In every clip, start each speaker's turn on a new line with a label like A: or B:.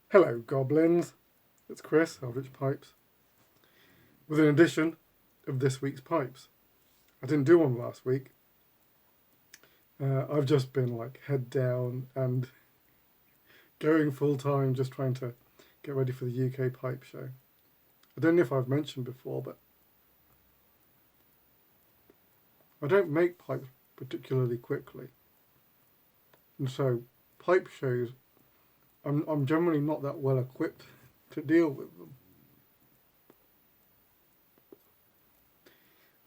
A: Hello goblins, it's Chris, Eldritch Pipes, with an edition of this week's Pipes. I didn't do one last week. I've just been like head down and going full time just trying to get ready for the UK Pipe Show. I don't know if I've mentioned before, but I don't make pipes particularly quickly. And so pipe shows, I'm generally not that well equipped to deal with them.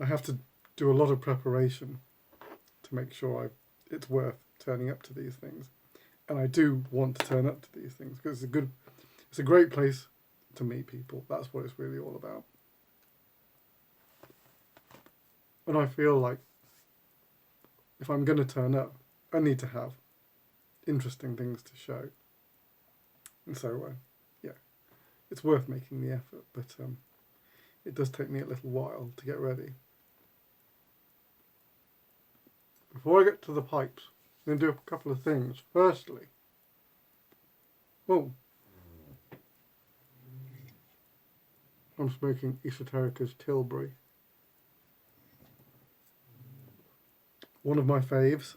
A: I have to do a lot of preparation to make sure it's worth turning up to these things. And I do want to turn up to these things because it's a great place to meet people. That's what it's really all about. And I feel like if I'm going to turn up, I need to have interesting things to show. And so, yeah, it's worth making the effort, but it does take me a little while to get ready. Before I get to the pipes, I'm going to do a couple of things. Firstly, I'm smoking Esoterica's Tilbury. One of my faves.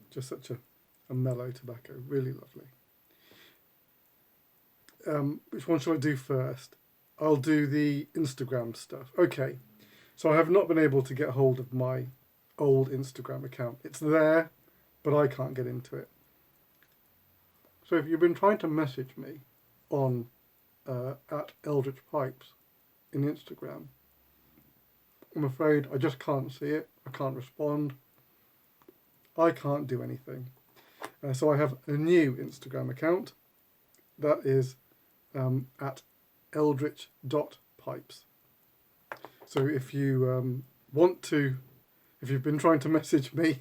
A: Just such a mellow tobacco, really lovely. Which one shall I do first? I'll do the Instagram stuff. Okay, so I have not been able to get hold of my old Instagram account. It's there, but I can't get into it. So if you've been trying to message me on at Eldritch Pipes in Instagram, I'm afraid I just can't see it. I can't respond. I can't do anything. So I have a new Instagram account that is at eldritch.pipes. So if you if you've been trying to message me,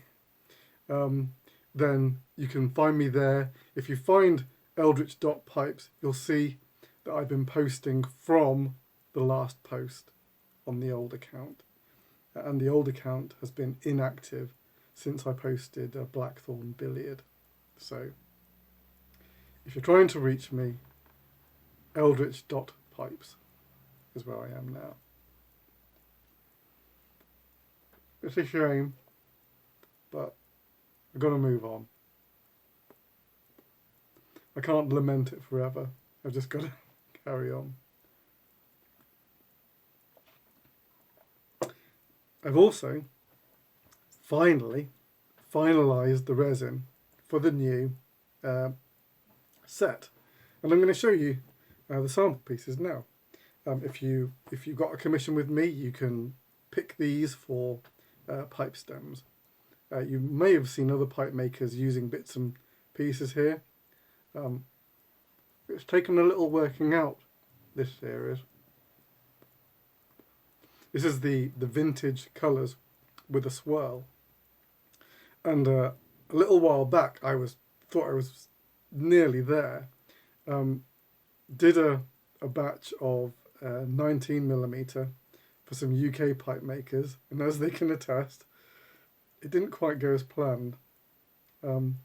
A: then you can find me there. If you find eldritch.pipes, you'll see that I've been posting from the last post on the old account. And the old account has been inactive since I posted a Blackthorn Billiard. So if you're trying to reach me, eldritch.pipes is where I am now. It's a shame, but I've got to move on. I can't lament it forever. I've just got to carry on. I've also finally finalised the resin for the new set, and I'm going to show you the sample pieces now. If you got a commission with me, you can pick these for pipe stems. You may have seen other pipe makers using bits and pieces here. It's taken a little working out, this series. This is the vintage colours with a swirl. And a little while back, thought I was nearly there. Did a batch of 19mm for some UK pipe makers, and as they can attest, it didn't quite go as planned. They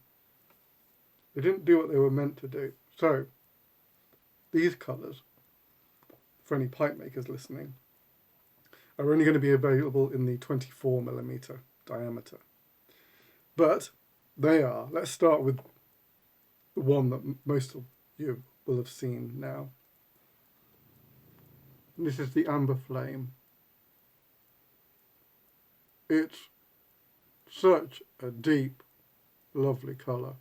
A: didn't do what they were meant to do. So these colours, for any pipe makers listening, are only going to be available in the 24mm diameter. But they are. Let's start with the one that most of you will have seen now. This is the Amber Flame. It's such a deep, lovely colour.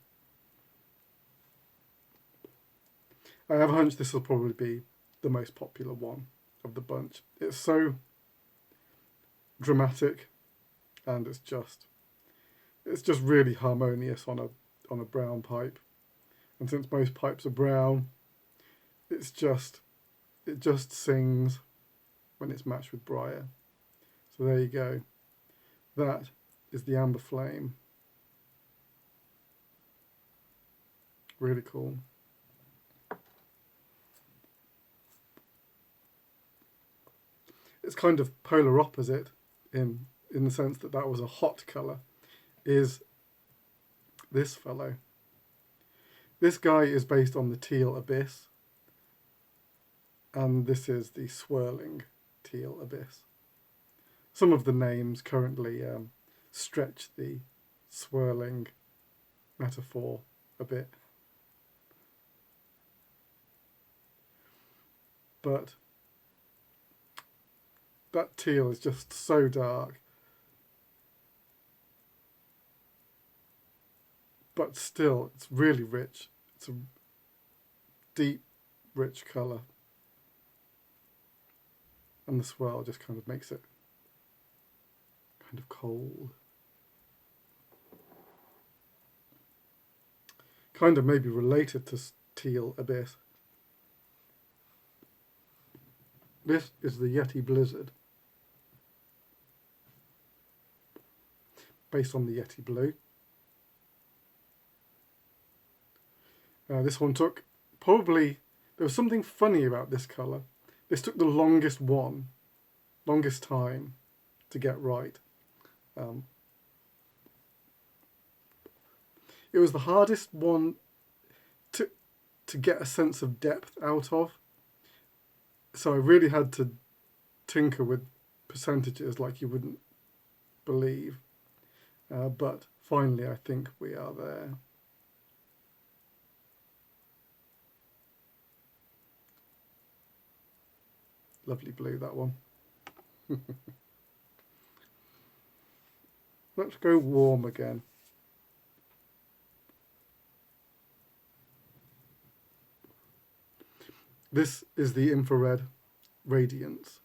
A: I have a hunch this will probably be the most popular one of the bunch. It's so dramatic, and it's just really harmonious on a brown pipe. And since most pipes are brown, it just sings when it's matched with briar. So there you go. That is the Amber Flame. Really cool. It's kind of polar opposite in the sense that was a hot colour, is this fellow. This guy is based on the teal abyss, and this is the swirling teal abyss. Some of the names currently stretch the swirling metaphor a bit. But that teal is just so dark. But still, it's really rich. It's a deep, rich colour. And the swirl just kind of makes it kind of cold. Kind of maybe related to teal abyss. This is the Yeti Blizzard, based on the Yeti Blue. This one took probably, there was something funny about this colour. This took the longest time to get right. It was the hardest one to get a sense of depth out of. So I really had to tinker with percentages like you wouldn't believe. But finally, I think we are there. Lovely blue, that one. Let's go warm again. This is the infrared radiance,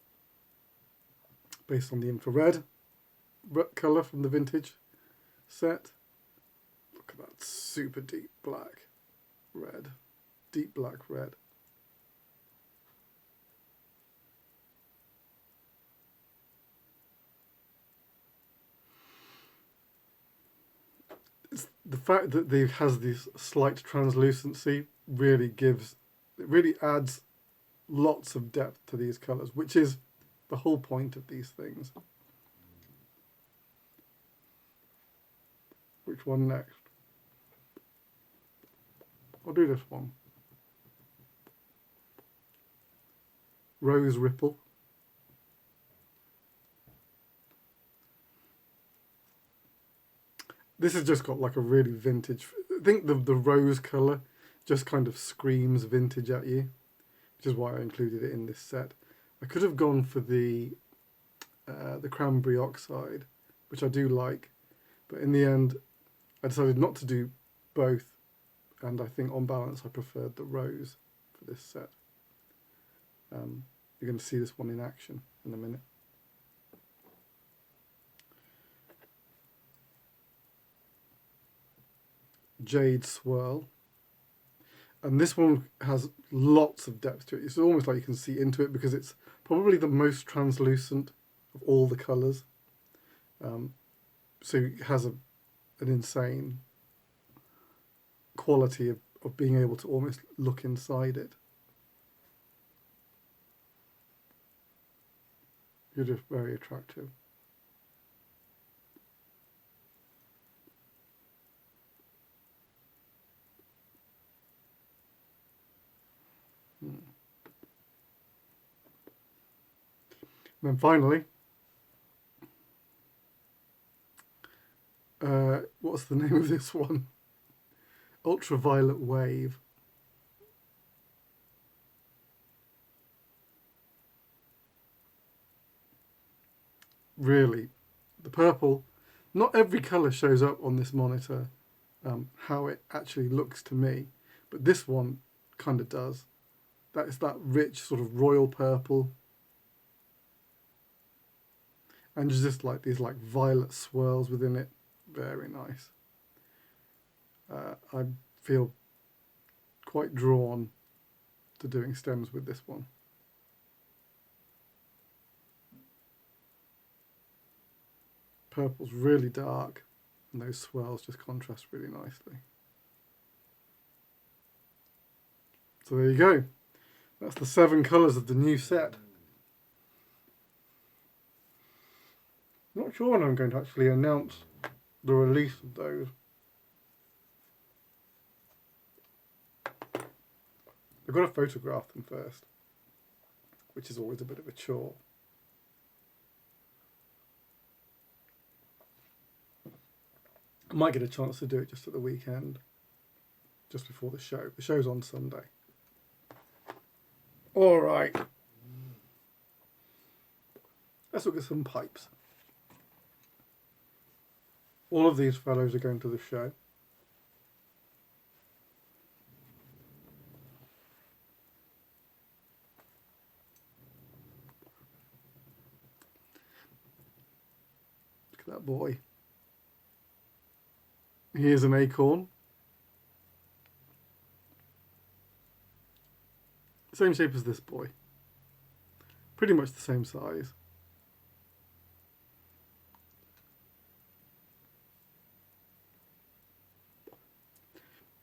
A: based on the infrared colour from the vintage set. Look at that super deep black red, deep black red. It's the fact that it has this slight translucency really adds lots of depth to these colours, which is the whole point of these things. Which one next? I'll do this one. Rose Ripple. This has just got like a really vintage, I think the rose colour just kind of screams vintage at you, which is why I included it in this set. I could have gone for the cranberry oxide, which I do like, but in the end I decided not to do both, and I think on balance I preferred the rose for this set. You're going to see this one in action in a minute. Jade Swirl. And this one has lots of depth to it. It's almost like you can see into it because it's probably the most translucent of all the colours. So it has an insane quality of being able to almost look inside it. You're just very attractive. And then finally, what's the name of this one? Ultraviolet Wave. Really, the purple, not every colour shows up on this monitor how it actually looks to me, but this one kind of does. That is that rich sort of royal purple. And just like these like violet swirls within it. Very nice. I feel quite drawn to doing stems with this one. Purple's really dark and those swirls just contrast really nicely. So there you go. That's the 7 colours of the new set. Not sure when I'm going to actually announce the release of those. I've got to photograph them first, which is always a bit of a chore. I might get a chance to do it just at the weekend, just before the show. The show's on Sunday. All right. Let's look at some pipes. All of these fellows are going to the show. Look at that boy. Here's an acorn. Same shape as this boy. Pretty much the same size.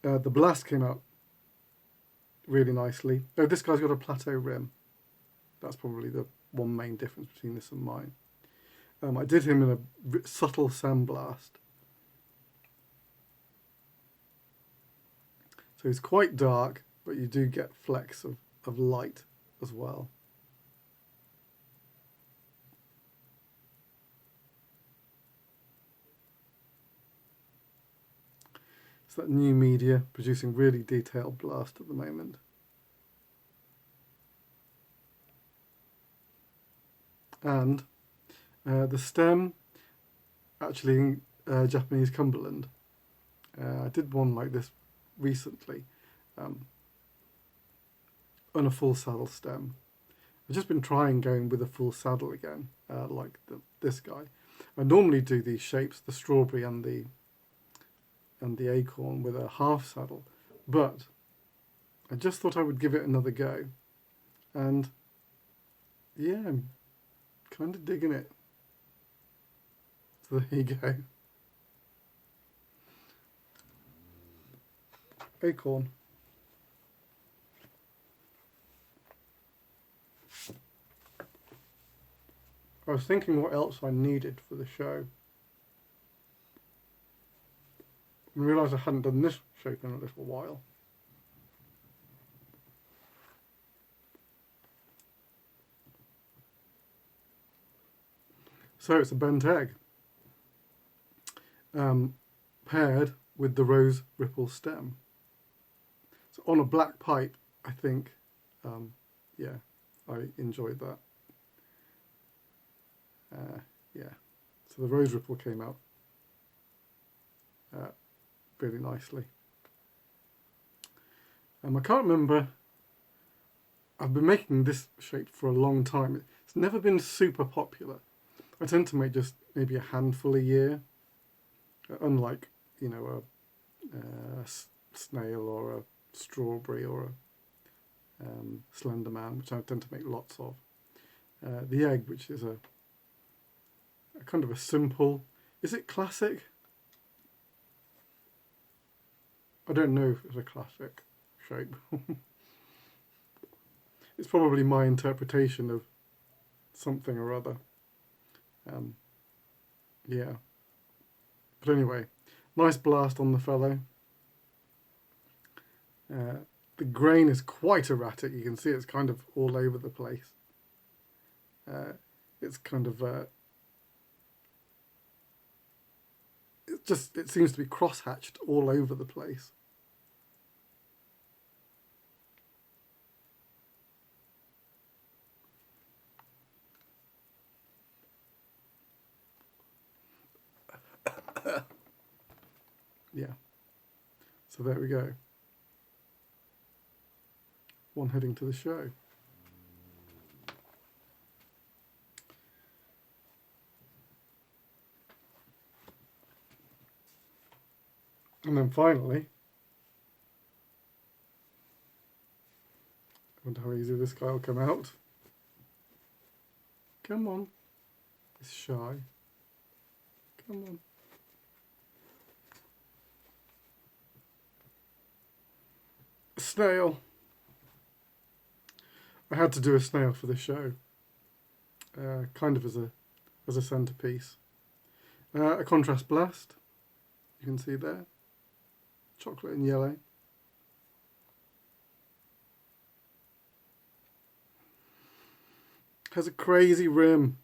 A: The blast came out really nicely. Oh, this guy's got a plateau rim. That's probably the one main difference between this and mine. I did him in a subtle sandblast. So he's quite dark, but you do get flecks of light as well. It's that new media producing really detailed blast at the moment. And the stem, actually in Japanese Cumberland. I did one like this recently, on a full saddle stem. I've just been trying going with a full saddle again, like this guy. I normally do these shapes, the strawberry and the acorn, with a half saddle, but I just thought I would give it another go, and yeah, I'm kind of digging it. So there you go. Acorn. I was thinking what else I needed for the show. I realised I hadn't done this shape in a little while. So it's a bent egg, paired with the rose ripple stem. So on a black pipe, I think, yeah, I enjoyed that. Yeah, so the rose ripple came out really nicely. I can't remember, I've been making this shape for a long time. It's never been super popular. I tend to make just maybe a handful a year, unlike, you know, a snail or a strawberry or a slender man, which I tend to make lots of. The egg, which is a kind of a simple, is it classic? I don't know if it's a classic shape. It's probably my interpretation of something or other. Yeah. But anyway, nice blast on the fellow. The grain is quite erratic. You can see it's kind of all over the place. It's kind of it seems to be cross-hatched all over the place. Yeah. So there we go. One heading to the show. And then finally, I wonder how easy this guy will come out. Come on. It's shy. Come on. A snail. I had to do a snail for the show. Kind of as a centerpiece. A contrast blast. You can see there. Chocolate and yellow. Has a crazy rim.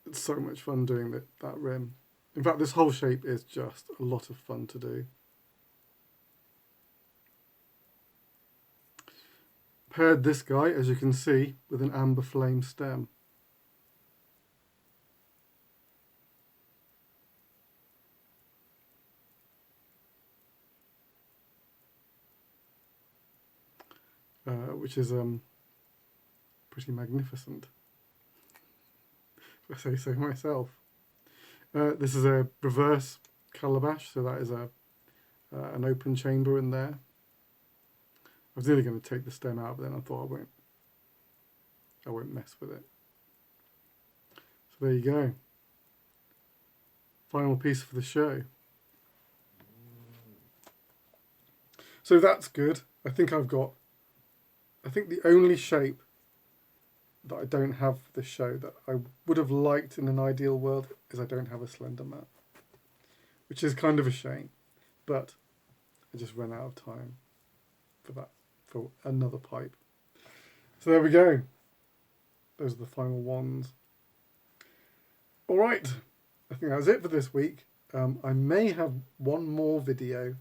A: It's so much fun doing that rim. In fact, this whole shape is just a lot of fun to do. Paired this guy, as you can see, with an amber flame stem. Which is pretty magnificent, if I say so myself. This is a reverse calabash, so that is an open chamber in there. I was nearly going to take the stem out, but then I thought I won't mess with it. So there you go. Final piece for the show. So that's good. I think the only shape that I don't have for this show that I would have liked in an ideal world is I don't have a slender mat, which is kind of a shame, but I just ran out of time for another pipe. So there we go. Those are the final ones. All right, I think that's it for this week. I may have one more video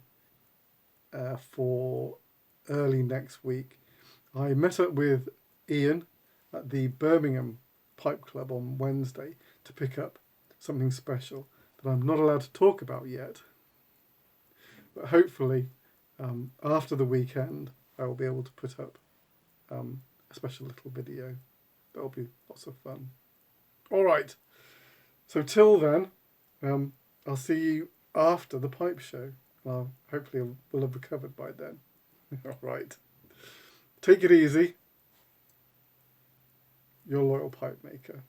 A: for early next week. I met up with Ian at the Birmingham Pipe Club on Wednesday to pick up something special that I'm not allowed to talk about yet. But hopefully, after the weekend, I will be able to put up a special little video. That'll be lots of fun. All right. So till then, I'll see you after the pipe show. Well, hopefully we'll have recovered by then. All right. Take it easy. Your loyal pipe maker.